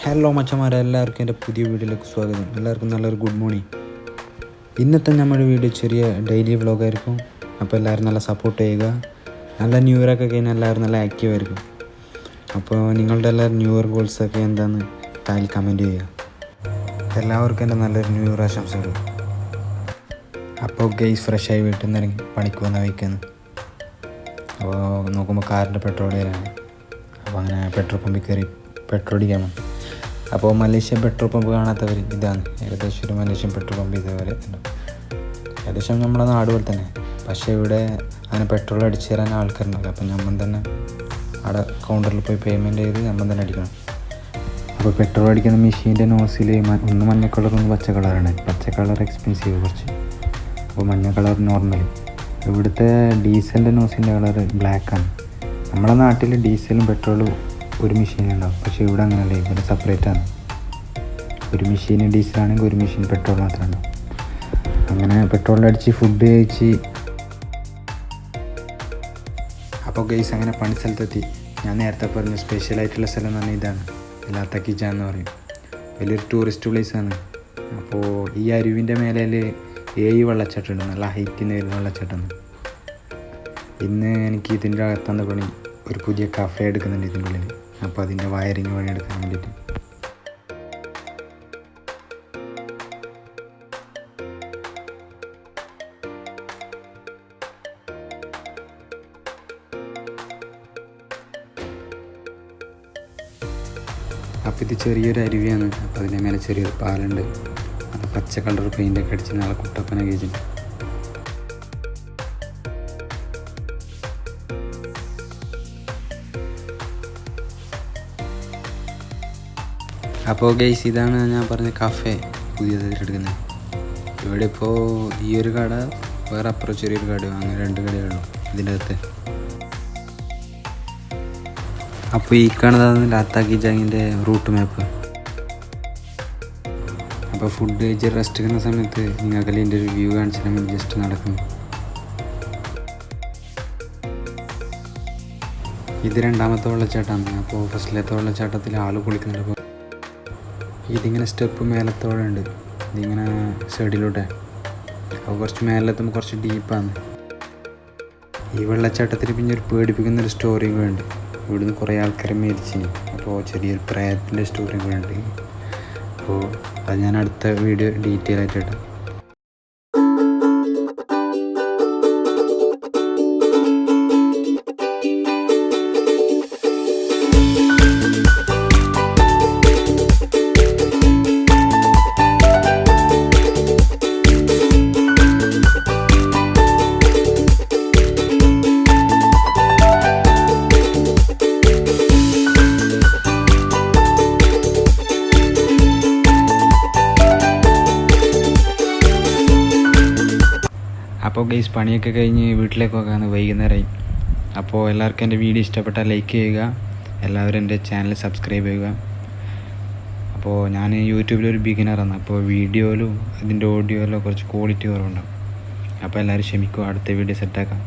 Hello മച്ചന്മാരെ, എല്ലാവർക്കും എൻ്റെ പുതിയ വീഡിയോയിലേക്ക് സ്വാഗതം. എല്ലാവർക്കും നല്ലൊരു ഗുഡ് മോർണിംഗ്. ഇന്നത്തെ നമ്മുടെ വീഡിയോ ചെറിയ ഡെയിലി വ്ളോഗായിരിക്കും. അപ്പോൾ എല്ലാവരും നല്ല സപ്പോർട്ട് ചെയ്യുക. നല്ല ന്യൂ ഇയറൊക്കെ കഴിഞ്ഞാൽ എല്ലാവരും നല്ല ആക്റ്റീവ് ആയിരിക്കും. അപ്പോൾ നിങ്ങളുടെ എല്ലാവരും ന്യൂ ഇയർ ഗോൾസൊക്കെ എന്താണെന്ന് താഴെ കമൻറ്റ് ചെയ്യുക. എല്ലാവർക്കും എൻ്റെ നല്ലൊരു ന്യൂ ഇയർ ആശംസകൾ. അപ്പോൾ ഗെയ്സ് ഫ്രഷായി വീട്ടിൽ നിന്ന് ഇറങ്ങി പണിക്ക് വന്ന വയ്ക്കുന്നു. അപ്പോൾ നോക്കുമ്പോൾ കാറിൻ്റെ പെട്രോൾ ഡീലാണ്. അപ്പോൾ അങ്ങനെ പെട്രോൾ പമ്പിൽ കയറി പെട്രോൾ അടിക്കാൻ വന്നു. അപ്പോൾ മലേഷ്യൻ പെട്രോൾ പമ്പ് കാണാത്തവർ ഇതാണ്. ഏകദേശം ഒരു മലേഷ്യൻ പെട്രോൾ പമ്പ് ഇതേപോലെ ഉണ്ട്. ഏകദേശം നമ്മുടെ നാട് പോലെ തന്നെ. പക്ഷേ ഇവിടെ അങ്ങനെ പെട്രോൾ അടിച്ചു തരാൻ ആൾക്കാരുണ്ടല്ലോ. അപ്പോൾ നമ്മൾ തന്നെ അവിടെ കൗണ്ടറിൽ പോയി പേയ്മെൻറ്റ് ചെയ്ത് നമ്മൾ തന്നെ അടിക്കണം. അപ്പോൾ പെട്രോൾ അടിക്കുന്ന മെഷീൻ്റെ നോസിൽ ഒന്ന് മഞ്ഞ കളർ ഒന്ന് പച്ച കളറാണ്. പച്ച കളർ എക്സ്പെൻസീവ് കുറച്ച്. അപ്പോൾ മഞ്ഞ കളർ നോർമലി. ഇവിടുത്തെ ഡീസലിൻ്റെ നോസിൻ്റെ കളർ ബ്ലാക്കാണ്. നമ്മുടെ നാട്ടിൽ ഡീസലും പെട്രോളും ഒരു മെഷീൻ ഉണ്ടാവും. പക്ഷേ ഇവിടെ അങ്ങനെയല്ല, ഇവിടെ സെപ്പറേറ്റാണ്. ഒരു മെഷീൻ ഡീസലാണെങ്കിൽ ഒരു മെഷീൻ പെട്രോൾ മാത്രമേ ഉണ്ടാവും. അങ്ങനെ പെട്രോൾ അടിച്ച് ഫുഡ് കഴിച്ച് അപ്പോൾ ഗൈസ് അങ്ങനെ പണി സ്ഥലത്തെത്തി. ഞാൻ നേരത്തെ പറഞ്ഞ സ്പെഷ്യലായിട്ടുള്ള സ്ഥലം എന്ന് പറഞ്ഞാൽ ഇതാണ്, ലാത്തക്കിജ എന്ന് പറയും. വലിയൊരു ടൂറിസ്റ്റ് പ്ലേസാണ്. അപ്പോൾ ഈ അരുവിൻ്റെ മേലേൽ 7 വെള്ളച്ചാട്ടമുണ്ട്. നല്ല ഹൈറ്റിൽ നിന്ന് വരുന്ന വെള്ളച്ചാട്ടമാണ്. ഇന്ന് എനിക്ക് ഇതിൻ്റെ അകത്താന്ന് പണി. ഒരു പുതിയ കഫേ എടുക്കുന്നുണ്ട് ഇതിൻ്റെ ഉള്ളിൽ. അപ്പോൾ അതിൻ്റെ വയറിങ് പണി എടുക്കാൻ വേണ്ടിയിട്ട് അപ്പോൾ ഇത് ചെറിയൊരു അരുവിയാണ്. അപ്പോൾ അതിൻ്റെ മേലെ ചെറിയൊരു പാലുണ്ട്. അത് പച്ച കളർ പെയിൻ്റൊക്കെ അടിച്ച് നാളെ കുട്ടപ്പന കഴിച്ചിട്ടുണ്ട്. അപ്പോൾ ഗൈസ് ഇതാണ് ഞാൻ പറഞ്ഞ കഫേ പുതിയതായിട്ട് എടുക്കുന്നത്. ഇവിടെ ഇപ്പോൾ ഈ ഒരു കട, വേറെ അപ്പുറം ചെറിയൊരു കടയോ, അങ്ങനെ 2 കടയുള്ളൂ ഇതിൻ്റെ അകത്ത്. അപ്പോൾ ഈ കാണുന്നതാണ് ലാത്താക്കിജാങ്ങിൻ്റെ റൂട്ട് മാപ്പ്. അപ്പോൾ ഫുഡ് കഴിച്ച് റെസ്റ്റ് എടുക്കുന്ന സമയത്ത് നിങ്ങൾക്ക് ഇതിൻ്റെ ഒരു വ്യൂ കാണിച്ചാൽ നമ്മൾ ജസ്റ്റ് നടക്കുന്നു. ഇത് 2ാമത്തെ വെള്ളച്ചാട്ടമാണ്. അപ്പോൾ ഫസ്റ്റിലത്തെ വെള്ളച്ചാട്ടത്തിൽ ആൾ കുളിക്കുന്നുണ്ട്. അപ്പോൾ ഇതിങ്ങനെ സ്റ്റെപ്പ് മേലത്തോടെ ഉണ്ട്. ഇതിങ്ങനെ സൈഡിലൂടെ. അപ്പോൾ കുറച്ച് മേലെത്തുമ്പോൾ കുറച്ച് ഡീപ്പാണ്. ഈ വെള്ളച്ചാട്ടത്തിൽ പിന്നെ ഒരു പേടിപ്പിക്കുന്നൊരു സ്റ്റോറിയും കൂടെ ഉണ്ട്. ഇവിടുന്ന് കുറേ ആൾക്കാരെ മരിച്ചിന്. അപ്പോൾ ചെറിയൊരു പ്രേതത്തിൻ്റെ സ്റ്റോറിയും കൂടെ ഉണ്ട്. അപ്പോൾ അത് ഞാൻ അടുത്ത വീഡിയോ ഡീറ്റെയിൽ ആയിട്ട് ഇടാം. അപ്പോൾ ഗൈസ് പണിയൊക്കെ കഴിഞ്ഞ് വീട്ടിലേക്ക് പോകാൻ വൈകുന്നേരമായി. അപ്പോൾ എല്ലാവർക്കും എൻ്റെ വീഡിയോ ഇഷ്ടപ്പെട്ടാൽ ലൈക്ക് ചെയ്യുക. എല്ലാവരും എൻ്റെ ചാനൽ സബ്സ്ക്രൈബ് ചെയ്യുക. അപ്പോൾ ഞാൻ യൂട്യൂബിലൊരു ബിഗിനറാണ്. അപ്പോൾ വീഡിയോയിലും അതിൻ്റെ ഓഡിയോയിലും കുറച്ച് ക്വാളിറ്റി കുറവുണ്ടാകും. അപ്പോൾ എല്ലാവരും ക്ഷമിക്കുക. അടുത്ത വീഡിയോ സെറ്റാക്കാം.